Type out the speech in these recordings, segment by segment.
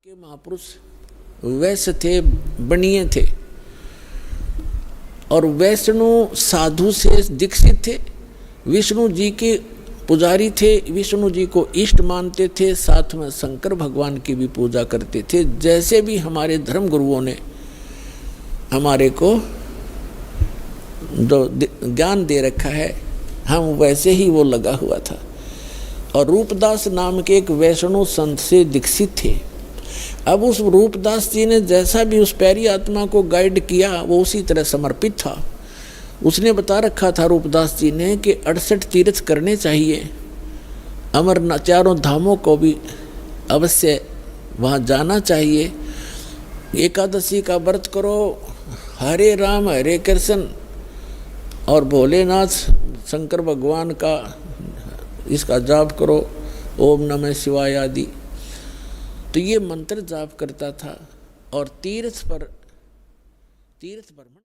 के महापुरुष वैश्य थे, बनिए थे और वैष्णु साधु से दीक्षित थे। विष्णु जी के पुजारी थे, विष्णु जी को इष्ट मानते थे, साथ में शंकर भगवान की भी पूजा करते थे। जैसे भी हमारे धर्म गुरुओं ने हमारे को जो ज्ञान दे रखा है, हम वैसे ही वो लगा हुआ था। और रूपदास नाम के एक वैष्णव संत से दीक्षित थे। अब उस रूपदास जी ने जैसा भी उस प्यारी आत्मा को गाइड किया, वो उसी तरह समर्पित था। उसने बता रखा था रूपदास जी ने कि 68 तीर्थ करने चाहिए, अमरनाथ चारों धामों को भी अवश्य वहाँ जाना चाहिए, एकादशी का व्रत करो, हरे राम हरे कृष्ण और भोलेनाथ शंकर भगवान का इसका जाप करो, ओम नमः शिवाय आदि। तो ये मंत्र जाप करता था। और तीर्थ भ्रमण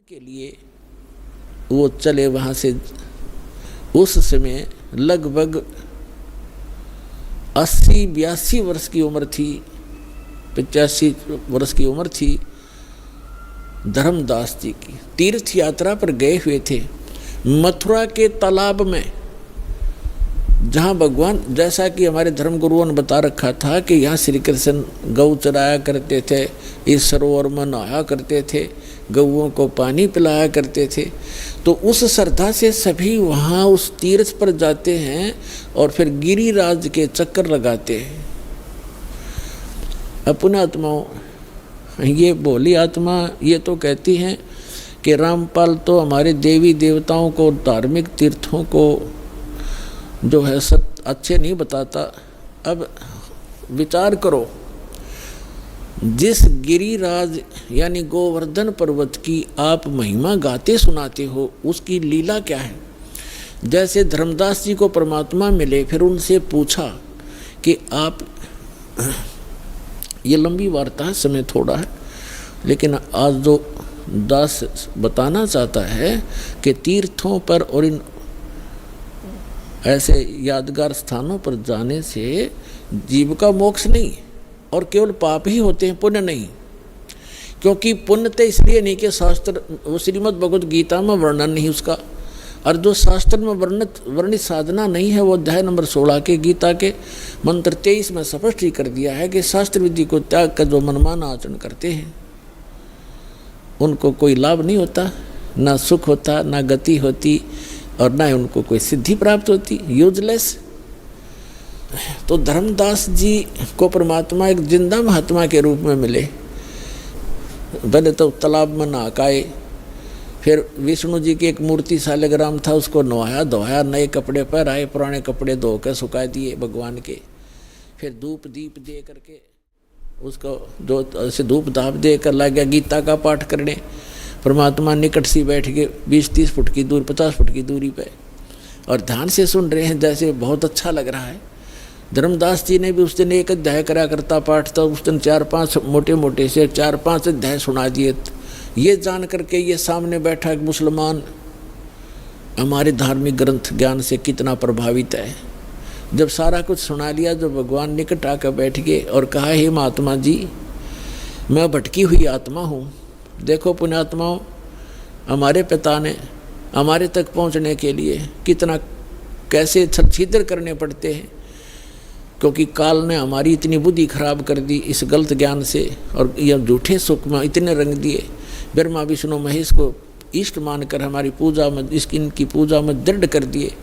के लिए वो चले वहाँ से। उस समय लगभग 80-82 वर्ष की उम्र थी, 85 वर्ष की उम्र थी धर्मदास जी की। तीर्थ यात्रा पर गए हुए थे मथुरा के तालाब में, जहाँ भगवान, जैसा कि हमारे धर्म गुरुओं ने बता रखा था कि यहाँ श्री कृष्ण गौ चराया करते थे, इस सरोवर में नहाया करते थे, गौओं को पानी पिलाया करते थे। तो उस श्रद्धा से सभी वहाँ उस तीर्थ पर जाते हैं और फिर गिरिराज के चक्कर लगाते हैं। अपने आत्माओं, ये भोली आत्मा ये तो कहती हैं कि रामपाल तो हमारे देवी देवताओं को, धार्मिक तीर्थों को जो है सब अच्छे नहीं बताता। अब विचार करो, जिस गिरिराज यानी गोवर्धन पर्वत की आप महिमा गाते सुनाते हो, उसकी लीला क्या है। जैसे धर्मदास जी को परमात्मा मिले, फिर उनसे पूछा कि आप, ये लंबी वार्ता है, समय थोड़ा है, लेकिन आज जो दास बताना चाहता है कि तीर्थों पर और इन ऐसे यादगार स्थानों पर जाने से जीव का मोक्ष नहीं और केवल पाप ही होते हैं, पुण्य नहीं। क्योंकि पुण्य तो इसलिए नहीं कि शास्त्र, वो श्रीमद् भगवद गीता में वर्णन नहीं उसका, और जो शास्त्र में वर्णित साधना नहीं है, वो अध्याय नंबर 16 के गीता के मंत्र 23 में स्पष्ट ही कर दिया है कि शास्त्र विधि को त्याग कर जो मनमाना आचरण करते हैं उनको कोई लाभ नहीं होता, ना सुख होता, ना गति होती, और ना ही उनको कोई सिद्धि प्राप्त होती, यूजलेस। तो धर्मदास जी को परमात्मा एक जिंदा महात्मा के रूप में मिले। पहले तो तालाब में नहाए, फिर विष्णु जी की एक मूर्ति शालिग्राम था, उसको नहाया धोया, नए कपड़े पहनाए, पुराने कपड़े धो कर सुखा दिए भगवान के। फिर धूप दीप दे करके उसको जो ऐसे धूप धाप दे कर ला गया गीता का पाठ करने। परमात्मा निकट से बैठ के 20-30 फुट की दूर, 50 फुट की दूरी पे, और ध्यान से सुन रहे हैं, जैसे बहुत अच्छा लग रहा है। धर्मदास जी ने भी उस दिन एक अध्याय करा करता पाठ था, उस दिन 4-5 मोटे से 4-5 अध्याय सुना दिए। ये जान करके ये सामने बैठा एक मुसलमान हमारे धार्मिक ग्रंथ ज्ञान से कितना प्रभावित है। जब सारा कुछ सुना लिया, जो भगवान निकट आकर बैठ गए और कहा, हे महात्मा जी, मैं भटकी हुई आत्मा हूँ। देखो पुण्यात्माओं, हमारे पिता ने हमारे तक पहुंचने के लिए कितना कैसे छिद्र करने पड़ते हैं, क्योंकि काल ने हमारी इतनी बुद्धि खराब कर दी इस गलत ज्ञान से, और यह झूठे सुख में इतने रंग दिए। ब्रह्मा विष्णु महेश को इष्ट मानकर हमारी पूजा में, इनकी पूजा में दृढ़ कर दिए।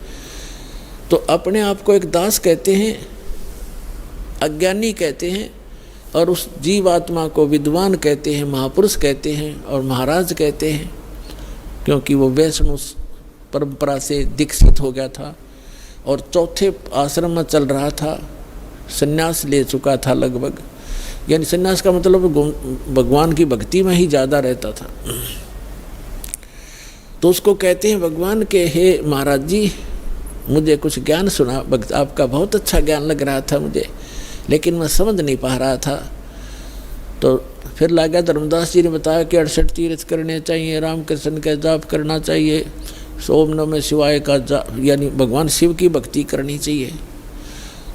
तो अपने आप को एक दास कहते हैं, अज्ञानी कहते हैं, और उस जीवात्मा को विद्वान कहते हैं, महापुरुष कहते हैं और महाराज कहते हैं, क्योंकि वो वैष्णव परंपरा से दीक्षित हो गया था और चौथे आश्रम में चल रहा था, संन्यास ले चुका था लगभग। यानी संन्यास का मतलब भगवान की भक्ति में ही ज़्यादा रहता था। तो उसको कहते हैं भगवान के, हे महाराज जी, मुझे कुछ ज्ञान सुना, आपका बहुत अच्छा ज्ञान लग रहा था मुझे, लेकिन मैं समझ नहीं पा रहा था। तो फिर लगा धर्मदास जी ने बताया कि 68 तीर्थ करने चाहिए, राम कृष्ण का जाप करना चाहिए, ओम नमः शिवाय का जाप, यानी भगवान शिव की भक्ति करनी चाहिए।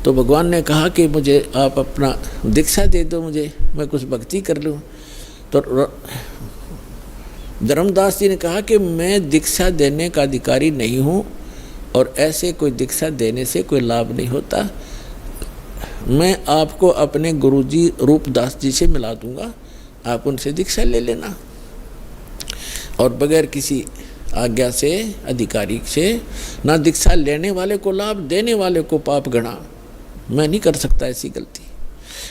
तो भगवान ने कहा कि मुझे आप अपना दीक्षा दे दो, मुझे मैं कुछ भक्ति कर लूँ। तो धर्मदास जी ने कहा कि मैं दीक्षा देने का अधिकारी नहीं हूँ और ऐसे कोई दीक्षा देने से कोई लाभ नहीं होता। मैं आपको अपने गुरुजी रूपदास जी से मिला दूंगा, आप उनसे दीक्षा ले लेना। और बगैर किसी आज्ञा से, अधिकारी से, ना दीक्षा लेने वाले को लाभ, देने वाले को पाप गणा। मैं नहीं कर सकता ऐसी गलती।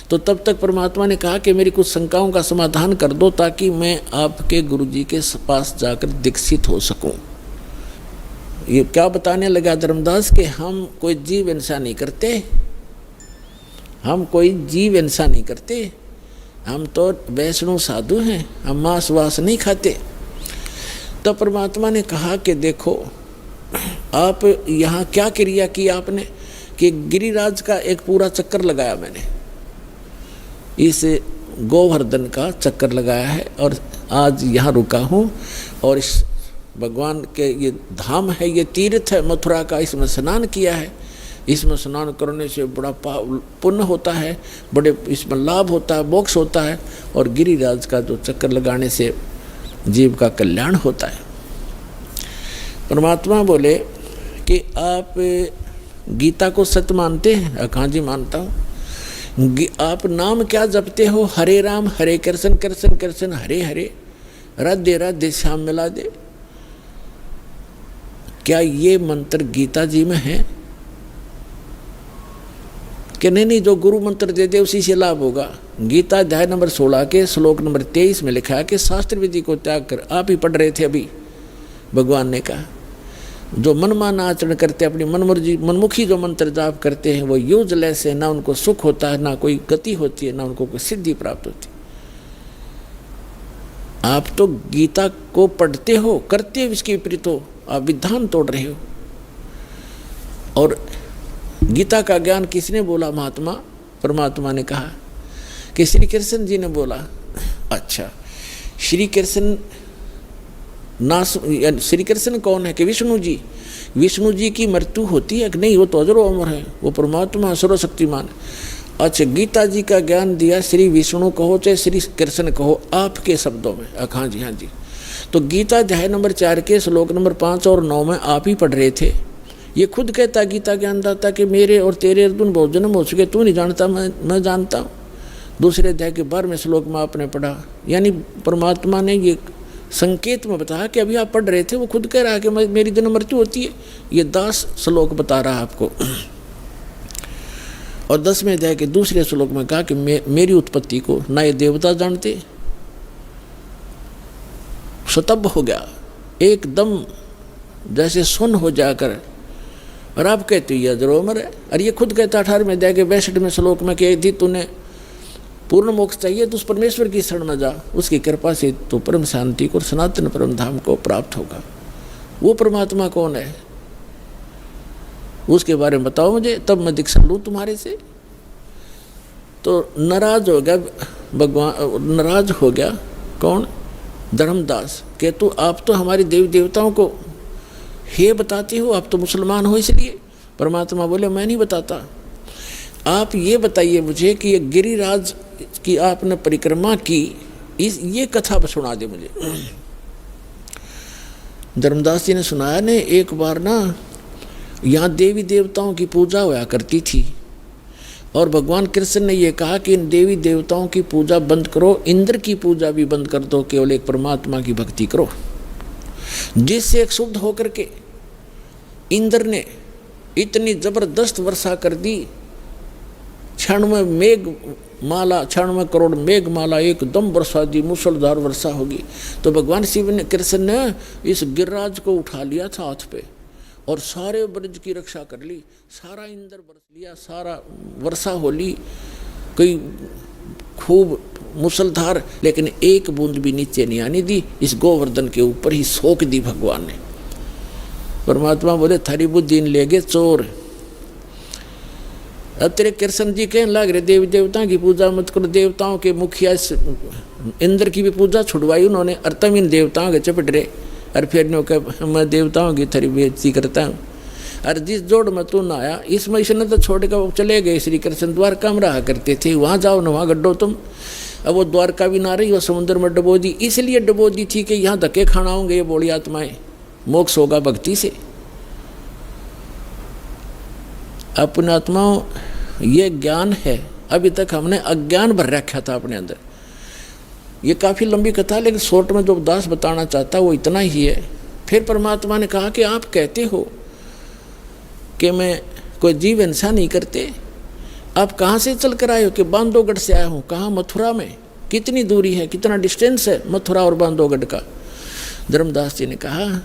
तो तब तक परमात्मा ने कहा कि मेरी कुछ शंकाओं का समाधान कर दो ताकि मैं आपके गुरुजी के पास जाकर दीक्षित हो सकूं। ये क्या बताने लगा धर्मदास कि हम कोई जीव हिंसा नहीं करते, हम कोई जीव हिंसा नहीं करते, हम तो वैष्णव साधु हैं, हम मांस वास नहीं खाते। तो परमात्मा ने कहा कि देखो आप यहाँ क्या क्रिया की आपने, कि गिरिराज का एक पूरा चक्कर लगाया मैंने, इस गोवर्धन का चक्कर लगाया है और आज यहाँ रुका हूँ। और इस भगवान के ये धाम है, ये तीर्थ है मथुरा का, इसमें स्नान किया है। इसमें स्नान करने से बड़ा पुण्य होता है, बड़े इसमें लाभ होता है, मोक्ष होता है। और गिरिराज का जो चक्कर लगाने से जीव का कल्याण होता है। परमात्मा बोले कि आप गीता को सत्य मानते हैं? हाँ जी मानता हूँ। आप नाम क्या जपते हो? हरे राम हरे कृष्ण कृष्ण कृष्ण हरे हरे, राधे राधे श्याम मिला दे। क्या ये मंत्र गीता जी में है? कि नहीं, जो गुरु मंत्र दे दे उसी से लाभ होगा। गीता अध्याय नंबर 16 के श्लोक नंबर 23 में लिखा है कि शास्त्र विधि को त्याग कर, आप ही पढ़ रहे थे अभी, भगवान ने कहा जो मनमाना आचरण करते, अपनी मनमुखी जो मंत्र जाप करते हैं वो यूजलेस है, ना उनको सुख होता है, ना कोई गति होती है, ना उनको कोई सिद्धि प्राप्त होती। आप तो गीता को पढ़ते हो, करते हो इसके विपरीत हो, आप विधान तोड़ रहे हो। और गीता का ज्ञान किसने बोला? महात्मा परमात्मा ने कहा कि श्री कृष्ण जी ने बोला। अच्छा, श्री कृष्ण श्री कृष्ण कौन है? कि विष्णु जी। विष्णु जी की मृत्यु होती है कि नहीं? वो तो अजरो अमर है, वो परमात्मा सर्वशक्तिमान। अच्छा, गीता जी का ज्ञान दिया, श्री विष्णु कहो चाहे श्री कृष्ण कहो, आपके शब्दों में। हाँ जी, हाँ जी। तो गीता अध्याय नंबर 4 के श्लोक नंबर 5 और 9 में आप ही पढ़ रहे थे। ये खुद कहता गीता ज्ञानदाता कि मेरे और तेरे अर्जुन बहुत जन्म हो चुके, तू नहीं जानता, मैं जानता हूँ। दूसरे अध्याय के 12वें श्लोक में आपने पढ़ा। यानी परमात्मा ने ये संकेत में बताया कि अभी आप पढ़ रहे थे, वो खुद कह रहा है कि मेरी जन्म मृत्यु होती है। ये 10 श्लोक बता रहा है आपको। और 10वें अध्याय के दूसरे श्लोक में कहा कि मेरी उत्पत्ति को ना ये देवता जानते। स्तब्ध हो गया एकदम, जैसे सुन हो जाकर। और आप कहते हो ये जरूर अमर है। और ये खुद कहता 18वें अध्याय के 62वें श्लोक में कि यदि तूने पूर्ण मोक्ष चाहिए तो उस परमेश्वर की शरण में जा, उसकी कृपा से तो परम शांति को, सनातन परम धाम को प्राप्त होगा। वो परमात्मा कौन है उसके बारे में बताओ मुझे, तब मैं दीक्षा लूँ तुम्हारे से। तो नाराज हो गया भगवान, नाराज हो गया कौन? धर्मदास। कि तू आप तो हमारे देवी देवताओं को हे बताते हो, आप तो मुसलमान हो इसलिए। परमात्मा बोले मैं नहीं बताता, आप ये बताइए मुझे कि ये गिरिराज की आपने परिक्रमा की, ये कथा सुना दे मुझे। धर्मदास जी ने सुनाया ने, एक बार ना यहाँ देवी देवताओं की पूजा हुआ करती थी और भगवान कृष्ण ने ये कहा कि इन देवी देवताओं की पूजा बंद करो, इंद्र की पूजा भी बंद कर दो, केवल एक परमात्मा की भक्ति करो। जिससे एक शुद्ध होकर के इंद्र ने इतनी जबरदस्त वर्षा कर दी, 96 मेघ माला, 96 करोड़ मेघ माला एकदम वर्षा दी, मूसलधार वर्षा होगी। तो भगवान शिव ने, कृष्ण ने इस गिरिराज को उठा लिया था हाथ पे और सारे ब्रज की रक्षा कर ली, सारा इंद्र बरस लिया, सारा वर्षा हो ली, कोई खूब मुसलधार, लेकिन एक बूंद भी नीचे नहीं आने दी। इस गोवर्धन के ऊपर ही सोख दी भगवान ने। परमात्मा बोले थारी बुद्धि ले गए चोर। अब तेरे कृष्ण जी कहने लग रहे देवी देवताओं की पूजा मत करो, देवताओं के मुखिया इंद्र की भी पूजा छुड़वाई उन्होंने, और तब इन देवताओं के चपट रहे। और फिर मैं देवताओं की थारी बेइज्जती करता हूँ। और जिस जोड़ में तू नहाया इसमें इसने तो छोड़ कर चले गए। श्री कृष्ण द्वारका में रहा करते थे, वहाँ जाओ न वहाँ गड्ढो तुम। अब वो द्वारका भी ना रही, वो समुद्र में डबो दी, इसलिए डबो दी थी कि यहाँ धक्के खाना होंगे ये बोली आत्माएं, मोक्ष होगा भक्ति से। अपने आत्माओं ये ज्ञान है, अभी तक हमने अज्ञान भर रखा था अपने अंदर। ये काफ़ी लंबी कथा, लेकिन शॉर्ट में जो दास बताना चाहता वो इतना ही है। फिर परमात्मा ने कहा कि आप कहते हो कि मैं कोई जीव हिंसा नहीं करते, आप कहाँ से चल कर आए हो? कि बांधवगढ़ से आया हूँ। कहाँ? मथुरा में। कितनी दूरी है, कितना डिस्टेंस है मथुरा और बांधवगढ़ का? धर्मदास जी ने कहा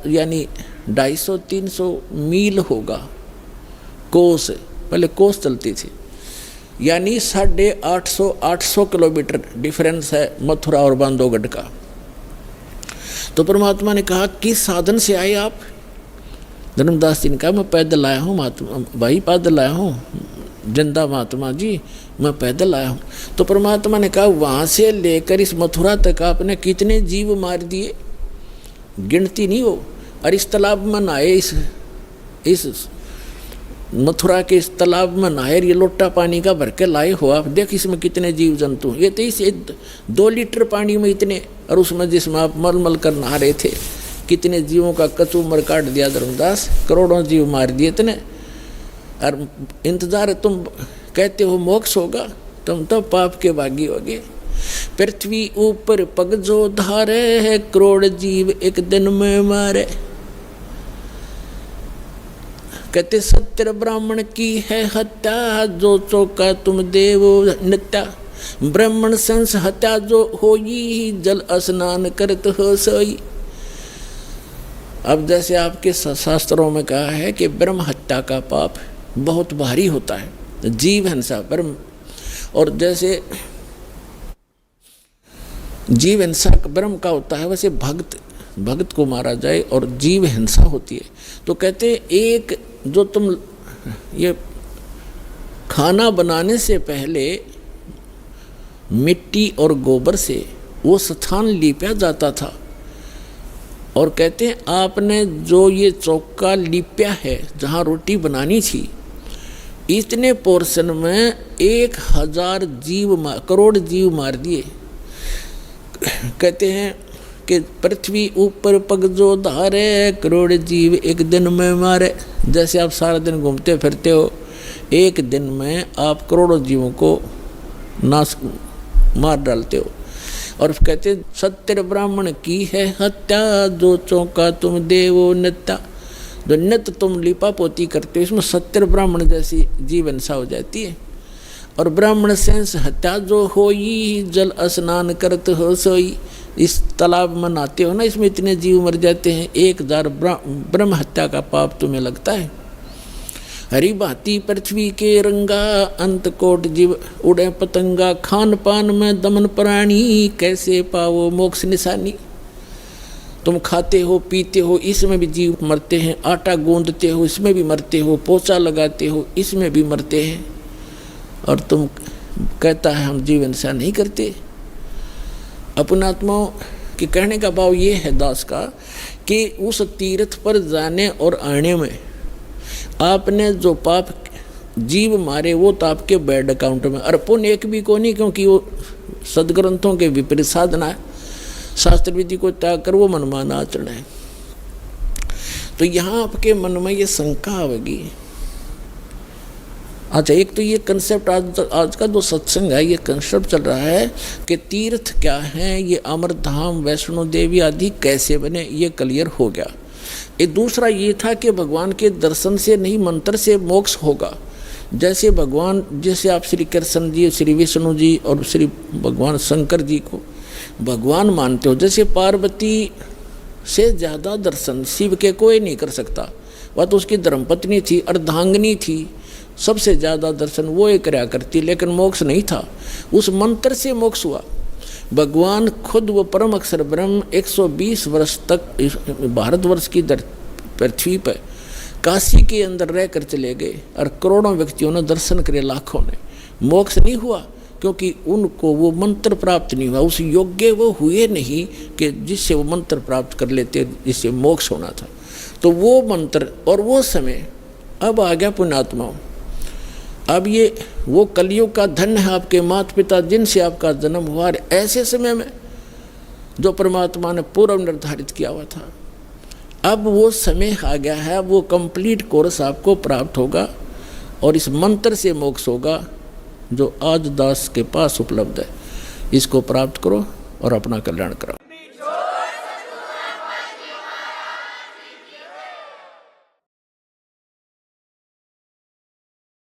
यानी 250-300 मील होगा। कोस, पहले कोस चलती थी, यानी 850 किलोमीटर डिफरेंस है मथुरा और बांधवगढ़ का। तो परमात्मा ने कहा किस साधन से आए आप? धर्मदास जी ने कहा मैं पैदल आया हूँ महात्मा भाई, पैदल आया हूँ जिंदा महात्मा जी, मैं पैदल आया हूँ। तो परमात्मा ने कहा वहाँ से लेकर इस मथुरा तक आपने कितने जीव मार दिए, गिनती नहीं हो। और इस तालाब में नहाए, इस मथुरा के इस तालाब में नहाए, ये लोटा पानी का भर के लाए हो आप, देख इसमें कितने जीव जंतु। ये तो इस 2 लीटर पानी में इतने, और उसमें जिसमें आप मल कर नहा रहे थे, कितने जीवों का कचूमर काट दिया धर्मदास, करोड़ों जीव मार दिए इतने। और इंतजार तुम कहते हो मोक्ष होगा, तुम तो पाप के भागी होगे। पृथ्वी ऊपर पग जो धारे है, करोड़ जीव एक दिन में मारे। कहते सत्य ब्राह्मण की है हत्या, जो चौका तुम देवो नित्या। ब्राह्मण संस हत्या जो होई, जल स्नान करत हो सोई। अब जैसे आपके शास्त्रों में कहा है कि ब्रह्म हत्या का पाप बहुत भारी होता है, जीव हिंसा ब्रह्म, और जैसे जीव हिंसा ब्रह्म का होता है, वैसे भक्त को मारा जाए और जीव हिंसा होती है। तो कहते एक जो तुम ये खाना बनाने से पहले मिट्टी और गोबर से वो स्थान लीपा जाता था, और कहते हैं आपने जो ये चौका लीपा है जहाँ रोटी बनानी थी, इतने पोर्शन में 1000 करोड़ जीव मार दिए। कहते हैं कि पृथ्वी ऊपर पग जो धारे, करोड़ जीव एक दिन में मारे। जैसे आप सारा दिन घूमते फिरते हो, एक दिन में आप करोड़ों जीवों को नाश मार डालते हो। और कहते सत्य ब्राह्मण की है हत्या, जो चौका तुम देवो नित्या। जो नित्य तुम लिपा पोती करते हो, इसमें सत्य ब्राह्मण जैसी जीव हिंसा हो जाती है। और ब्राह्मण सेंस हत्या जो होई, जल स्नान करत हो सोई। इस तालाब में नहाते हो ना, इसमें इतने जीव मर जाते हैं, 1000 ब्रह्म हत्या का पाप तुम्हें लगता है। हरी भांति पृथ्वी के रंगा, अंत कोट जीव उड़े पतंगा। खान पान में दमन प्राणी, कैसे पाओ मोक्ष निशानी। तुम खाते हो पीते हो, इसमें भी जीव मरते हैं। आटा गूंदते हो, इसमें भी मरते हो। पोछा लगाते हो, इसमें भी मरते हैं। और तुम कहता है हम जीव हिंसा नहीं करते। अपना आत्माओं के कहने का भाव ये है दास का कि उस तीर्थ पर जाने और आने में आपने जो पाप जीव मारे वो तो आपके बैड अकाउंट में, और पुण्य एक भी को नहीं, क्योंकि वो सदग्रंथों के विपरीत साधना है। शास्त्र विधि को त्याग कर वो मनमाना आचरण है। तो यहाँ आपके मन में ये शंका आवेगी। अच्छा, एक तो ये कंसेप्ट आज का जो सत्संग है, ये कंसेप्ट चल रहा है कि तीर्थ क्या है, ये अमरधाम वैष्णो देवी आदि कैसे बने, ये क्लियर हो गया। एक दूसरा ये था कि भगवान के दर्शन से नहीं मंत्र से मोक्ष होगा। जैसे भगवान, जैसे आप श्री कृष्ण जी, श्री विष्णु जी और श्री भगवान शंकर जी को भगवान मानते हो, जैसे पार्वती से ज़्यादा दर्शन शिव के कोई नहीं कर सकता। वह तो उसकी धर्मपत्नी थी, अर्धांगिनी थी, सबसे ज़्यादा दर्शन वो एक कराया करती, लेकिन मोक्ष नहीं था। उस मंत्र से मोक्ष हुआ। भगवान खुद वो परम अक्षर ब्रह्म 120 वर्ष तक भारतवर्ष की पृथ्वी पर काशी के अंदर रह कर चले गए, और करोड़ों व्यक्तियों ने दर्शन करे, लाखों ने। मोक्ष नहीं हुआ, क्योंकि उनको वो मंत्र प्राप्त नहीं हुआ। उस योग्य वो हुए नहीं कि जिससे वो मंत्र प्राप्त कर लेते, जिससे मोक्ष होना था। तो वो मंत्र और वो समय अब आ गया पुण्यात्माओं। अब ये वो कलयुग का धन है आपके माता पिता जिनसे आपका जन्म हुआ, ऐसे समय में जो परमात्मा ने पूर्व निर्धारित किया हुआ था। अब वो समय आ गया है, वो कंप्लीट कोर्स आपको प्राप्त होगा और इस मंत्र से मोक्ष होगा जो आज दास के पास उपलब्ध है। इसको प्राप्त करो और अपना कल्याण करो।